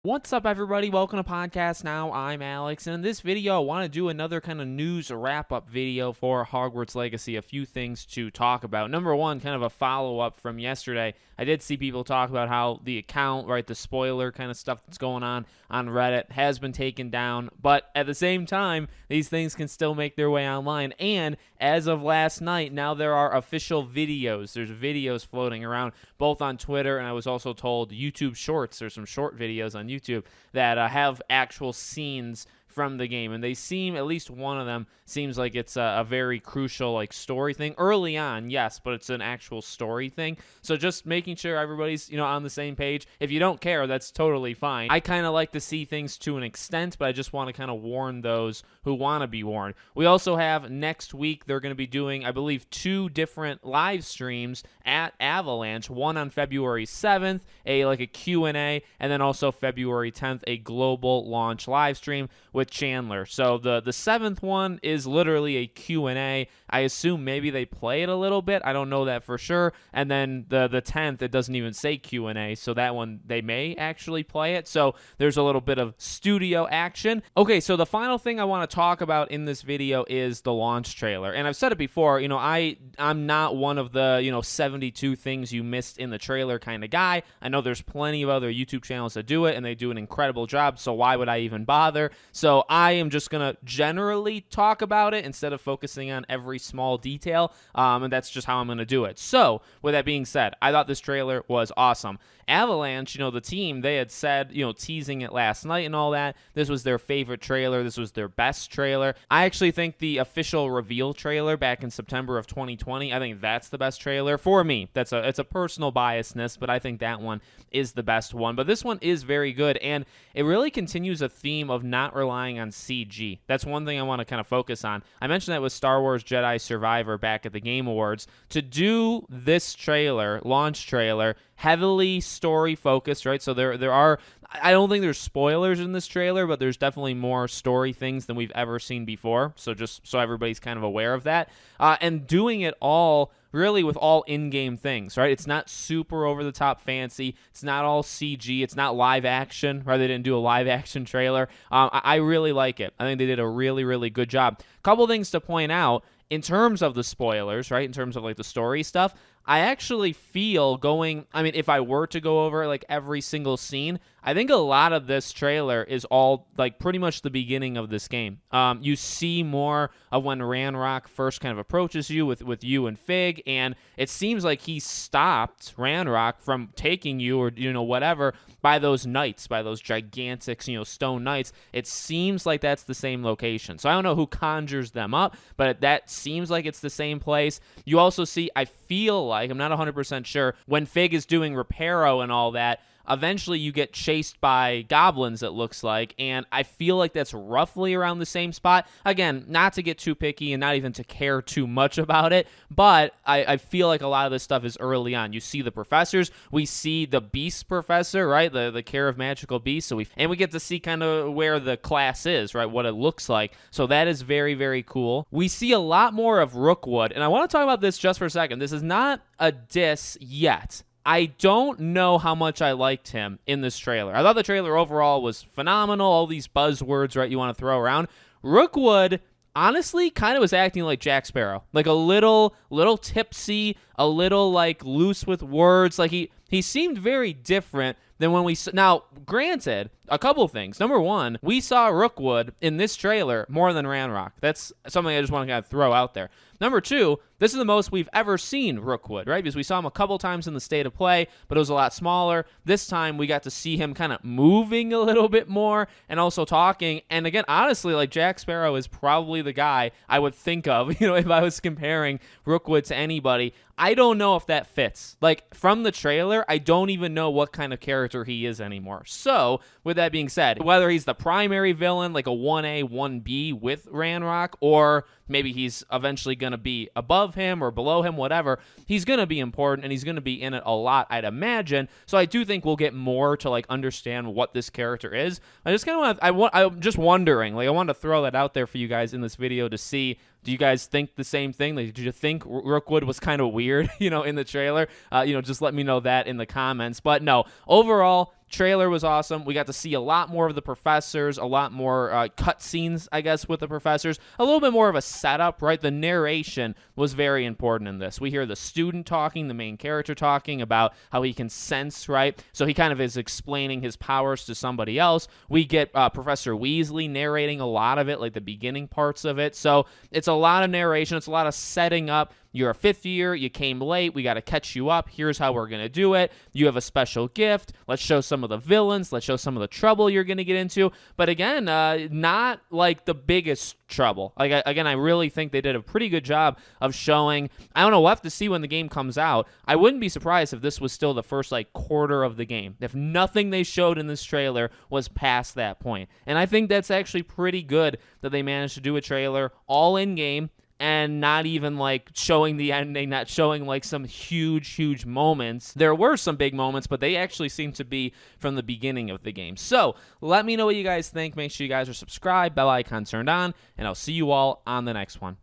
What's up, everybody? Welcome to Podcast Now. I'm Alex, and in this video, I want to do another kind of news wrap-up video for Hogwarts Legacy. A few things to talk about. Number one, kind of a follow-up from yesterday. I did see people talk about how the account, right, the spoiler kind of stuff that's going on Reddit has been taken down, but at the same time, these things can still make their way online, and as of last night, now there are official videos. There's videos floating around, both on Twitter, and I was also told YouTube Shorts. There's some short videos on YouTube that have actual scenes from the game, and they seem, at least one of them seems like it's a very crucial like story thing early on, yes, but it's an actual story thing. So just making sure everybody's on the same page. If you don't care, that's totally fine. I kind of like to see things to an extent, but I just want to kind of warn those who want to be warned. We also have next week, they're going to be doing, I believe, 2 different live streams at Avalanche, one on February 7th, a Q&A, and then also February 10th, a global launch live stream with Chandler. So the 7th one is literally a Q&A. I assume maybe they play it a little bit. I don't know that for sure. And then the 10th, it doesn't even say Q&A, so that one they may actually play it. So there's a little bit of studio action. Okay, so the final thing I want to talk about in this video is the launch trailer. And I've said it before, I'm not one of the 72 things you missed in the trailer kind of guy. I know there's plenty of other YouTube channels that do it, and they do an incredible job, so why would I even bother? So I am just going to generally talk about it instead of focusing on every small detail, and that's just how I'm going to do it. So with that being said, I thought this trailer was awesome. Avalanche, the team, they had said, teasing it last night and all that, this was their favorite trailer. This was their best trailer. I actually think the official reveal trailer back in September of 2020, I think that's the best trailer for me. It's a personal biasness, but I think that one is the best one. But this one is very good, and it really continues a theme of not relying on CG. That's one thing I want to kind of focus on. I mentioned that with Star Wars Jedi Survivor back at the Game Awards. To do this trailer, launch trailer, heavily story focused, right? So there are, I don't think there's spoilers in this trailer, but there's definitely more story things than we've ever seen before. So just so everybody's kind of aware of that. And doing it all really with all in-game things, right? It's not super over-the-top fancy. It's not all CG. It's not live action, right? They didn't do a live action trailer. I really like it. I think they did a really, really good job. Couple things to point out in terms of the spoilers, right? In terms of like the story stuff, I actually feel if I were to go over like every single scene, I think a lot of this trailer is all like pretty much the beginning of this game. You see more of when Ranrock first kind of approaches you with you and Fig, and it seems like he stopped Ranrock from taking you or whatever by those knights, by those gigantic stone knights. It seems like that's the same location. So I don't know who conjures them up, but that seems like it's the same place. You also see, I feel like, I'm not 100% sure, when Fig is doing Reparo and all that, eventually you get chased by goblins, it looks like, and I feel like that's roughly around the same spot. Again, not to get too picky and not even to care too much about it, but I feel like a lot of this stuff is early on. You see the professors, we see the Beast Professor, right, the Care of Magical Beasts, so we get to see kind of where the class is, right, what it looks like, so that is very, very cool. We see a lot more of Rookwood, and I want to talk about this just for a second. This is not a diss yet. I don't know how much I liked him in this trailer. I thought the trailer overall was phenomenal. All these buzzwords, right, you want to throw around. Rookwood, honestly, kind of was acting like Jack Sparrow. Like a little tipsy, a little like loose with words. Like he seemed very different than when we... Now, granted, a couple things. Number one, we saw Rookwood in this trailer more than Ranrock. That's something I just want to kind of throw out there. Number two, this is the most we've ever seen Rookwood, right? Because we saw him a couple times in the State of Play, but it was a lot smaller. This time, we got to see him kind of moving a little bit more and also talking. And again, honestly, like Jack Sparrow is probably the guy I would think of, if I was comparing Rookwood to anybody. I don't know if that fits. Like, from the trailer, I don't even know what kind of character he is anymore. So, with that being said, whether he's the primary villain, like a 1A, 1B with Ranrock, or maybe he's eventually going to be above him or below him, whatever, he's going to be important, and he's going to be in it a lot, I'd imagine. So I do think we'll get more to, like, understand what this character is. I just kind of I'm just wondering, like, I wanted to throw that out there for you guys in this video to see, do you guys think the same thing? Like, did you think Rookwood was kind of weird, in the trailer? Just let me know that in the comments. But no, overall, Trailer was awesome. We got to see a lot more of the professors, a lot more cutscenes, I guess, with the professors. A little bit more of a setup, right? The narration was very important in this. We hear the student talking, the main character talking about how he can sense, right? So he kind of is explaining his powers to somebody else. We get Professor Weasley narrating a lot of it, like the beginning parts of it. So it's a lot of narration. It's a lot of setting up. You're a fifth year. You came late. We got to catch you up. Here's how we're going to do it. You have a special gift. Let's show some of the villains. Let's show some of the trouble you're going to get into. But again, not like the biggest trouble. Like, again, I really think they did a pretty good job of showing. I don't know. We'll have to see when the game comes out. I wouldn't be surprised if this was still the first like quarter of the game. If nothing they showed in this trailer was past that point. And I think that's actually pretty good that they managed to do a trailer all in game, and not even like showing the ending, not showing like some huge moments. There were some big moments, but they actually seem to be from the beginning of the game. So let me know what you guys think. Make sure you guys are subscribed, bell icon turned on, and I'll see you all on the next one.